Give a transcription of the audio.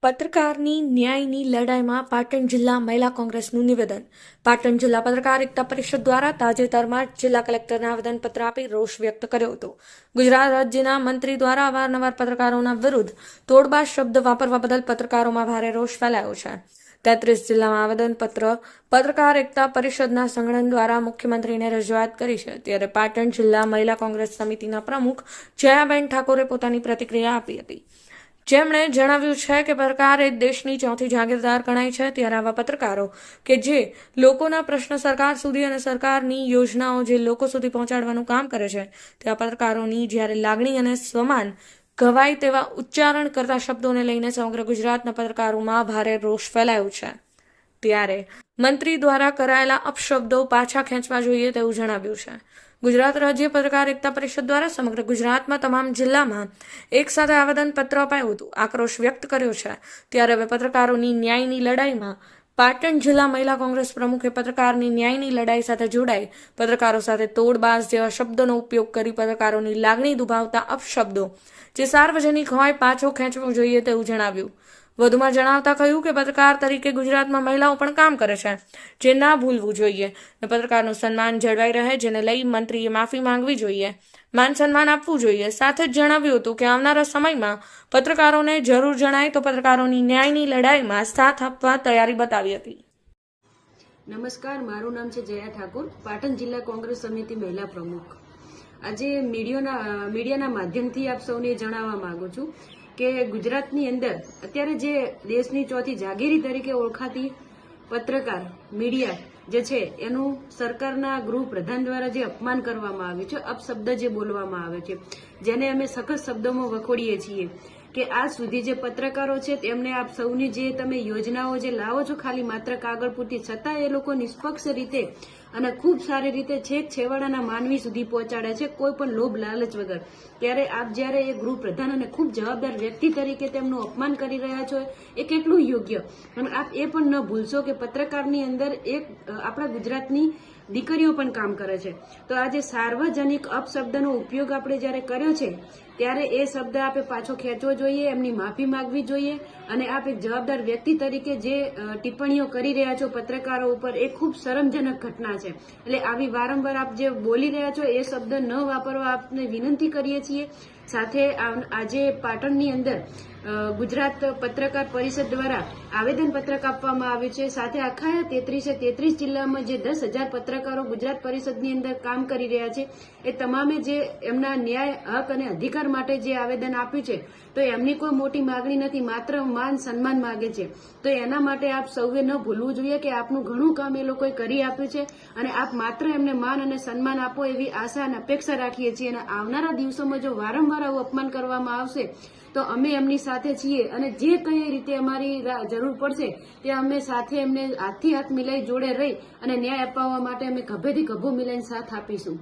પત્રકારની ન્યાયની લડાઈમાં પાટણ જિલ્લા મહિલા કોંગ્રેસનું નિવેદન. પાટણ જિલ્લા પત્રકાર એકતા પરિષદ દ્વારા તાજેતરમાં જિલ્લા કલેક્ટરને આવેદનપત્ર આપી રોષ વ્યક્ત કર્યો હતો. ગુજરાત રાજ્યના મંત્રી દ્વારા અવારનવાર પત્રકારોના વિરુદ્ધ તોડબાજ શબ્દ વાપરવા બદલ પત્રકારોમાં ભારે રોષ ફેલાયો છે. 33 જિલ્લામાં આવેદનપત્ર પત્રકાર એકતા પરિષદના સંગઠન દ્વારા મુખ્યમંત્રીને રજૂઆત કરી છે. ત્યારે પાટણ જિલ્લા મહિલા કોંગ્રેસ સમિતિના પ્રમુખ જયાબેન ઠાકોરે પોતાની પ્રતિક્રિયા આપી હતી. જેમણે જણાવ્યું છે કે પત્રકાર એ દેશની ચોથી જાગીરદાર ગણાય છે. ત્યારે આવા પત્રકારો કે જે લોકોના પ્રશ્ન સરકાર સુધી અને સરકારની યોજનાઓ જે લોકો સુધી પહોંચાડવાનું કામ કરે છે, તેવા પત્રકારોની જ્યારે લાગણી અને સ્વમાન ઘવાય તેવા ઉચ્ચારણ કરતા શબ્દોને લઈને સમગ્ર ગુજરાતના પત્રકારોમાં ભારે રોષ ફેલાયો છે. ત્યારે મંત્રી દ્વારા કરાયેલા અપશબ્દો પાછા ખેંચવા જોઈએ તેવું જણાવ્યું છે. ગુજરાત રાજ્ય પત્રકાર એકતા પરિષદ દ્વારા સમગ્ર ગુજરાતમાં તમામ જિલ્લામાં એક સાથે આવેદનપત્ર અપાયું હતું, આક્રોશ વ્યક્ત કર્યો છે. ત્યારે હવે પત્રકારોની ન્યાયની લડાઈમાં પાટણ જિલ્લા મહિલા કોંગ્રેસ પ્રમુખે પત્રકારની ન્યાયની લડાઈ સાથે જોડાઈ પત્રકારો સાથે તોડબાજ જેવા શબ્દોનો ઉપયોગ કરી પત્રકારોની લાગણી દુભાવતા અપશબ્દો જે સાર્વજનિક હોય પાછો ખેંચવો જોઈએ તેવું જણાવ્યું. વધુમાં જણાવતા કહ્યું કે પત્રકાર તરીકે ગુજરાતમાં મહિલાઓ પણ કામ કરે છે, જે ના ભૂલવું જોઈએ અને પત્રકારનું સન્માન જળવાઈ રહે, જેને લઈ મંત્રીએ માફી માંગવી જોઈએ, માન સન્માન આપવું જોઈએ. સાથે જ જણાવ્યું હતું કે આવનારા સમયમાં પત્રકારોને જરૂર જણાય તો પત્રકારોની ન્યાયની લડાઈમાં સાથ આપવા તૈયારી બતાવી હતી. નમસ્કાર, મારું નામ છે જયા ઠાકોર, પાટણ જિલ્લા કોંગ્રેસ સમિતિ મહિલા પ્રમુખ. આજે મીડિયાના માધ્યમથી આપ સૌને જણાવવા માંગુ છું કે ગુજરાતની અંદર અત્યારે જે દેશની ચોથી જાગીરી તરીકે ઓળખાતી પત્રકાર મીડિયા જે છે એનું સરકારના ગૃહપ્રધાન દ્વારા જે અપમાન કરવામાં આવ્યું છે, અપશબ્દ જે બોલવામાં આવે છે, જેને અમે સખત શબ્દોમાં વખોડીએ છીએ કે આજ સુધી જે પત્રકારો છે તેમને આપ સૌની જે તમે યોજનાઓ જે લાવો છો ખાલી માત્ર કાગળ પૂરતી, છતાં એ લોકો નિષ્પક્ષ રીતે અને ખૂબ સારી રીતે છેક છેવાડાના માનવી સુધી પહોંચાડે છે, કોઈ પણ લોભ લાલચ વગર. ત્યારે આપ જ્યારે એ ગૃહપ્રધાન અને ખૂબ જવાબદાર વ્યક્તિ તરીકે તેમનું અપમાન કરી રહ્યા છો એ કેટલું યોગ્ય. અને આપ એ પણ ન ભૂલશો કે પત્રકારની અંદર એક આપણા ગુજરાતની દીકરીઓ પણ કામ કરે છે. તો આ જે સાર્વજનિક અપશબ્દનો ઉપયોગ આપણે જ્યારે કર્યો છે ત્યારે એ શબ્દ આપે પાછો ખેંચવો જોઈએ, એમની માફી માંગવી જોઈએ. અને આપ એક જવાબદાર વ્યક્તિ તરીકે જે ટિપ્પણીઓ કરી રહ્યા છો પત્રકારો ઉપર એ ખૂબ શરમજનક ઘટના છે. એટલે આવી વારંવાર આપ જે બોલી રહ્યા છો એ શબ્દ ન વાપરવા આપને વિનંતી કરીએ છીએ. સાથે આજે પાટણની અંદર ગુજરાત પત્રકાર પરિષદ દ્વારા આવેદનપત્રક આપવામાં આવ્યું છે. સાથે આખા 33 જિલ્લામાં જે 10,000 પત્રકારો ગુજરાત પરિષદની અંદર કામ કરી રહ્યા છે એ તમામે જે એમના ન્યાય, હક અને અધિકાર માટે જે આવેદન આપ્યું છે તો એમની કોઈ મોટી માગણી નથી, માત્ર માન સન્માન માગે છે. તો એના માટે આપ સૌએ ન ભૂલવું જોઈએ કે આપનું ઘણું કામ એ લોકોએ કરી આપ્યું છે અને આપ માત્ર એમને માન અને સન્માન આપો એવી આશા અને અપેક્ષા રાખીએ છીએ. અને આવનારા દિવસોમાં જો વારંવાર આવું અપમાન કરવામાં આવશે તો અમે એમની સાથે છીએ અને જે કઈ રીતે અમારી જરૂર પડશે તે અમે સાથે એમને હાથથી હાથ મિલાઈ જોડે રહી અને ન્યાય અપાવવા માટે અમે ખભેથી ખભો મિલાઈને સાથ આપીશું.